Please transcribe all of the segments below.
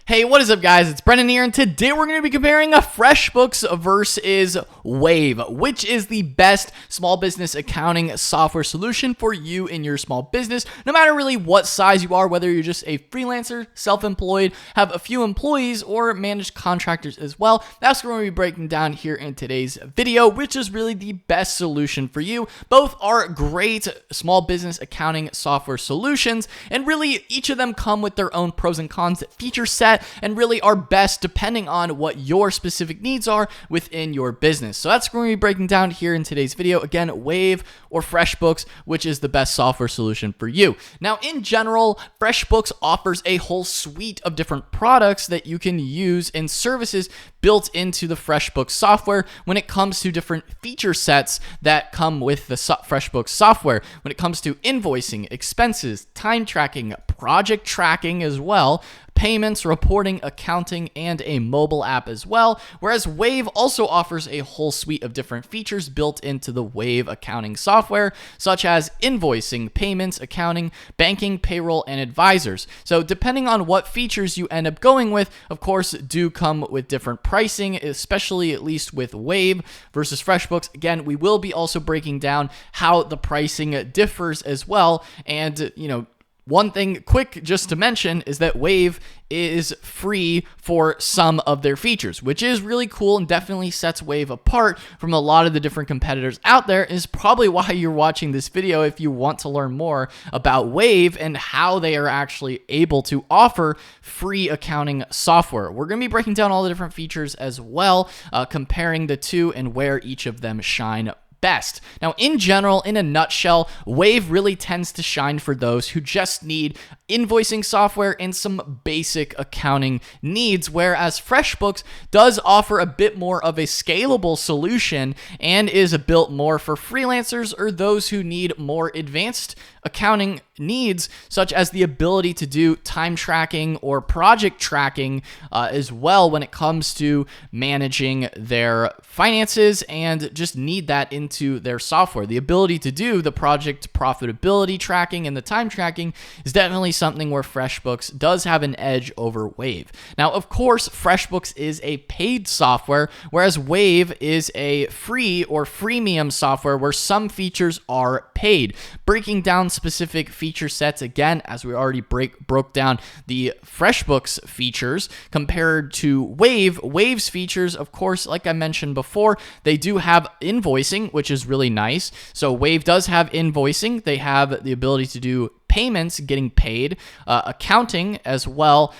Hey, what is up, guys? It's Brendan here, and today we're going to be comparing a FreshBooks versus Wave, which is the best small business accounting software solution for you in your small business, no matter really what size you are, whether you're just a freelancer, self-employed, have a few employees, or manage contractors as well. That's what we're going to be breaking down here in today's video, which is really the best solution for you. Both are great small business accounting software solutions, and really each of them come with their own pros and cons, feature set, and really are best depending on what your specific needs are within your business. So that's what we're going to be breaking down here in today's video. Again, Wave or FreshBooks, which is the best software solution for you. Now, in general, FreshBooks offers a whole suite of different products that you can use and services built into the FreshBooks software when it comes to different feature sets that come with the FreshBooks software. When it comes to invoicing, expenses, time tracking, project tracking as well, payments, reporting, accounting, and a mobile app as well, whereas Wave also offers a whole suite of different features built into the Wave accounting software, such as invoicing, payments, accounting, banking, payroll, and advisors. So depending on what features you end up going with, of course, do come with different pricing, especially at least with Wave versus FreshBooks. Again, we will be also breaking down how the pricing differs as well, and one thing quick just to mention is that Wave is free for some of their features, which is really cool and definitely sets Wave apart from a lot of the different competitors out there. Is probably why you're watching this video if you want to learn more about Wave and how they are actually able to offer free accounting software. We're going to be breaking down all the different features as well, comparing the two and where each of them shine best. Now, in general, in a nutshell, Wave really tends to shine for those who just need invoicing software and some basic accounting needs, whereas FreshBooks does offer a bit more of a scalable solution and is built more for freelancers or those who need more advanced accounting needs, such as the ability to do time tracking or project tracking as well when it comes to managing their finances and just need that into their software. The ability to do the project profitability tracking and the time tracking is definitely something where FreshBooks does have an edge over Wave. Now, of course, FreshBooks is a paid software, whereas Wave is a free or freemium software where some features are paid. Breaking down specific feature sets, again, as we already broke down the FreshBooks features compared to Wave's features, of course, like I mentioned before, they do have invoicing, which is really nice. So Wave does have invoicing. They have the ability to do payments, getting paid, accounting as well,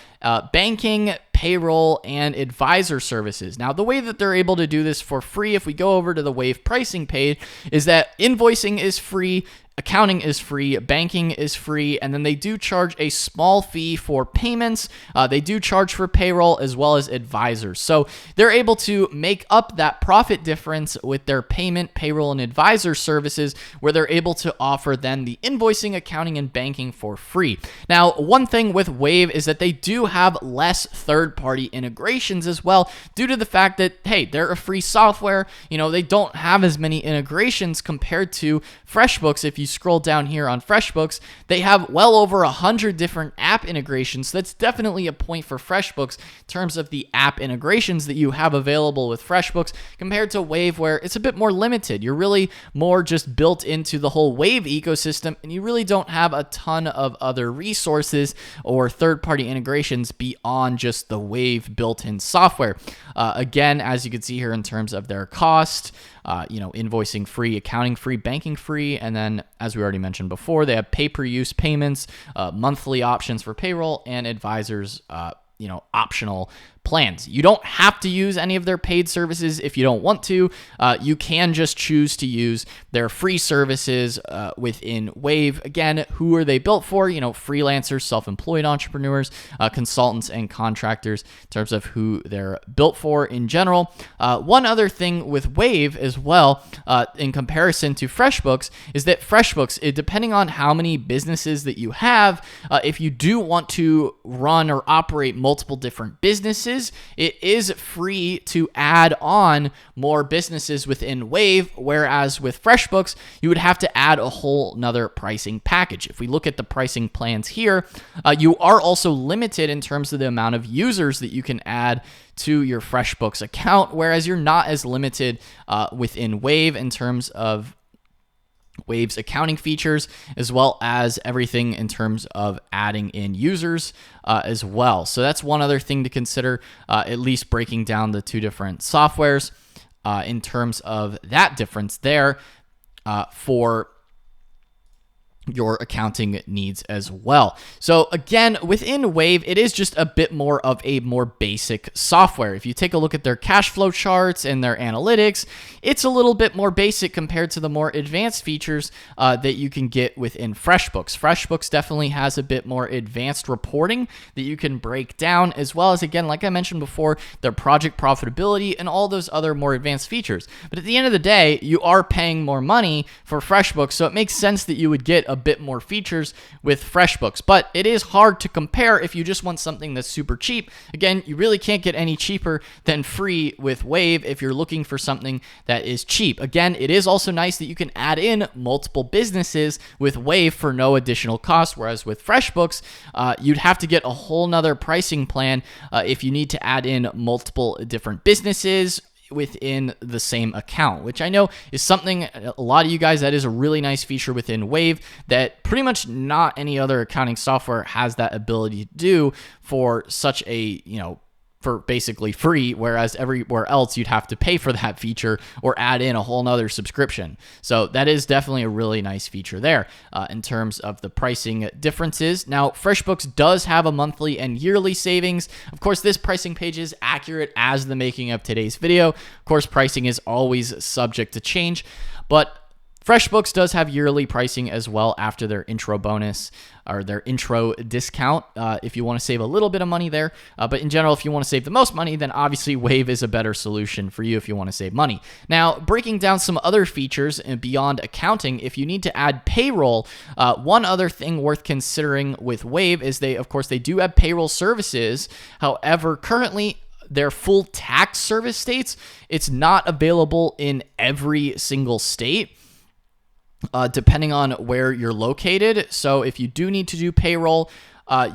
banking, payroll, and advisor services. Now, the way that they're able to do this for free, if we go over to the Wave pricing page, is that invoicing is free, accounting is free, banking is free, and then they do charge a small fee for payments. They do charge for payroll as well as advisors. So they're able to make up that profit difference with their payment, payroll, and advisor services, where they're able to offer then the invoicing, accounting, and banking for free. Now, one thing with Wave is that they do have less third-party integrations as well, due to the fact that, hey, they're a free software. They don't have as many integrations compared to FreshBooks. If you scroll down here on FreshBooks, they have well over 100 different app integrations. So that's definitely a point for FreshBooks in terms of the app integrations that you have available with FreshBooks compared to Wave, where it's a bit more limited. You're really more just built into the whole Wave ecosystem, and you really don't have a ton of other resources or third-party integrations beyond just the Wave built-in software. Again, as you can see here in terms of their cost, invoicing free, accounting free, banking free, and then, as we already mentioned before, they have pay-per-use payments, monthly options for payroll, and advisors, optional plans. You don't have to use any of their paid services if you don't want to. You can just choose to use their free services within Wave. Again, who are they built for? Freelancers, self-employed entrepreneurs, consultants, and contractors in terms of who they're built for in general. One other thing with Wave as well, in comparison to FreshBooks, is that FreshBooks, depending on how many businesses that you have, if you do want to run or operate multiple different businesses, businesses, it is free to add on more businesses within Wave, whereas with FreshBooks, you would have to add a whole nother pricing package. If we look at the pricing plans here, you are also limited in terms of the amount of users that you can add to your FreshBooks account, whereas you're not as limited within Wave in terms of Wave's accounting features, as well as everything in terms of adding in users as well. So that's one other thing to consider, at least breaking down the two different softwares in terms of that difference there for your accounting needs as well. So again, within Wave, it is just a bit more of a more basic software. If you take a look at their cash flow charts and their analytics, it's a little bit more basic compared to the more advanced features that you can get within FreshBooks. FreshBooks definitely has a bit more advanced reporting that you can break down, as well as, again, like I mentioned before, their project profitability and all those other more advanced features. But at the end of the day, you are paying more money for FreshBooks, so it makes sense that you would get a bit more features with FreshBooks. But it is hard to compare if you just want something that's super cheap. Again, you really can't get any cheaper than free with Wave if you're looking for something that is cheap. Again, it is also nice that you can add in multiple businesses with Wave for no additional cost, whereas with FreshBooks, you'd have to get a whole nother pricing plan if you need to add in multiple different businesses within the same account, which I know is something a lot of you guys, that is a really nice feature within Wave that pretty much not any other accounting software has that ability to do for such a, for basically free, whereas everywhere else you'd have to pay for that feature or add in a whole nother subscription. So that is definitely a really nice feature there in terms of the pricing differences. Now, FreshBooks does have a monthly and yearly savings. Of course, this pricing page is accurate as the making of today's video. Of course, pricing is always subject to change, but FreshBooks does have yearly pricing as well after their intro bonus or their intro discount if you want to save a little bit of money there. But in general, if you want to save the most money, then obviously Wave is a better solution for you if you want to save money. Now, breaking down some other features beyond accounting, if you need to add payroll, one other thing worth considering with Wave is they do have payroll services. However, currently, their full tax service states, it's not available in every single state, depending on where you're located. So if you do need to do payroll,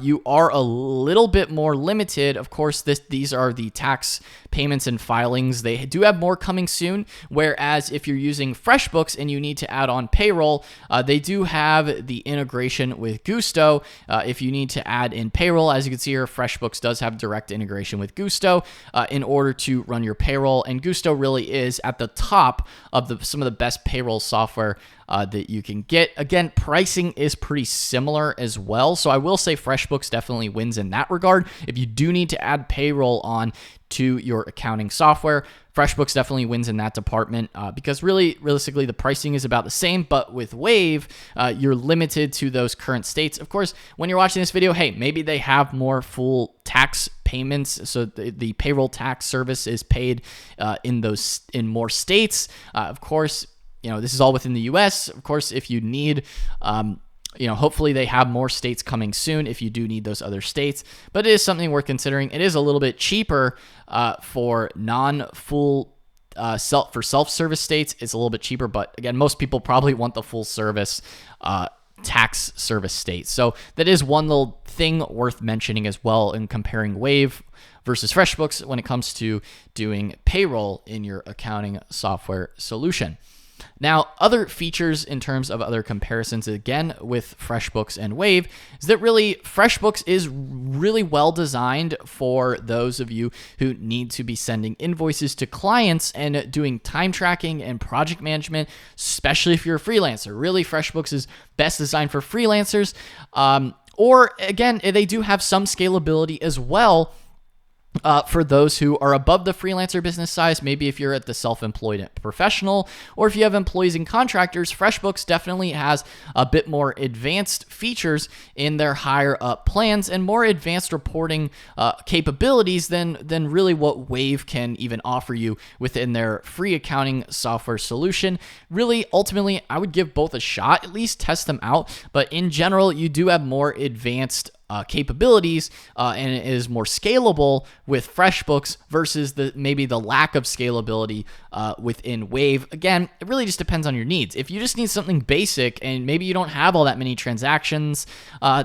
you are a little bit more limited. Of course, these are the tax payments and filings. They do have more coming soon, whereas if you're using FreshBooks and you need to add on payroll, they do have the integration with Gusto. If you need to add in payroll, as you can see here, FreshBooks does have direct integration with Gusto in order to run your payroll, and Gusto really is at the top of some of the best payroll software that you can get. Again, pricing is pretty similar as well, so I will say FreshBooks definitely wins in that regard. If you do need to add payroll on to your accounting software, FreshBooks definitely wins in that department because realistically, the pricing is about the same, but with Wave, you're limited to those current states. Of course, when you're watching this video, hey, maybe they have more full tax payments, so the payroll tax service is paid in more states. Of course, this is all within the US. Of course, if you need, hopefully they have more states coming soon if you do need those other states, but it is something worth considering. It is a little bit cheaper for non-full self-service states. It's a little bit cheaper, but again, most people probably want the full service tax service states. So that is one little thing worth mentioning as well in comparing Wave versus FreshBooks when it comes to doing payroll in your accounting software solution. Now, other features in terms of other comparisons, again, with FreshBooks and Wave, is that really FreshBooks is really well designed for those of you who need to be sending invoices to clients and doing time tracking and project management, especially if you're a freelancer. Really, FreshBooks is best designed for freelancers. Or, again, they do have some scalability as well for those who are above the freelancer business size. Maybe if you're at the self-employed professional, or if you have employees and contractors, FreshBooks definitely has a bit more advanced features in their higher up plans and more advanced reporting capabilities than really what Wave can even offer you within their free accounting software solution. Really, ultimately, I would give both a shot, at least test them out. But in general, you do have more advanced capabilities and it is more scalable with FreshBooks versus maybe the lack of scalability within Wave. Again, it really just depends on your needs. If you just need something basic and maybe you don't have all that many transactions,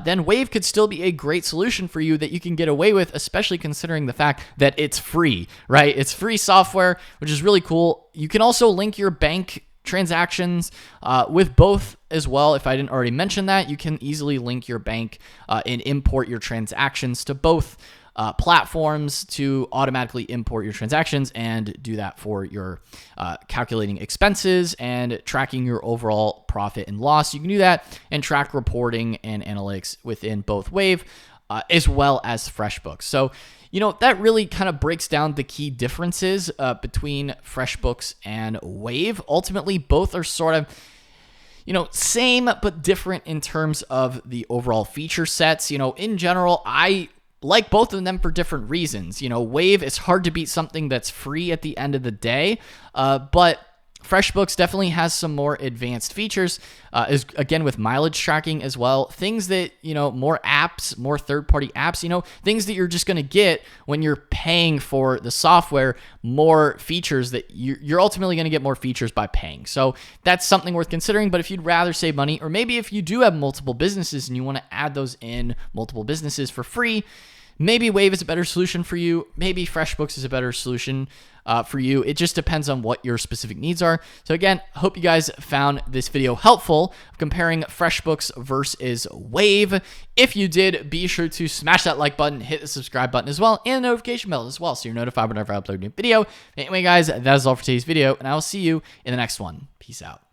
then Wave could still be a great solution for you that you can get away with, especially considering the fact that it's free, right? It's free software, which is really cool. You can also link your bank transactions with both as well. If I didn't already mention that, you can easily link your bank and import your transactions to both platforms to automatically import your transactions and do that for your calculating expenses and tracking your overall profit and loss. You can do that and track reporting and analytics within both Wave as well as FreshBooks. So, that really kind of breaks down the key differences between FreshBooks and Wave. Ultimately, both are sort of same but different in terms of the overall feature sets. In general, I like both of them for different reasons. Wave is hard to beat something that's free at the end of the day, but FreshBooks definitely has some more advanced features, again, with mileage tracking as well. Things that, more apps, more third-party apps, things that you're just going to get when you're paying for the software, more features that you're ultimately going to get more features by paying. So that's something worth considering. But if you'd rather save money, or maybe if you do have multiple businesses and you want to add those in multiple businesses for free, maybe Wave is a better solution for you. Maybe FreshBooks is a better solution for you. It just depends on what your specific needs are. So again, I hope you guys found this video helpful comparing FreshBooks versus Wave. If you did, be sure to smash that like button, hit the subscribe button as well, and the notification bell as well, so you're notified whenever I upload a new video. Anyway, guys, that is all for today's video, and I will see you in the next one. Peace out.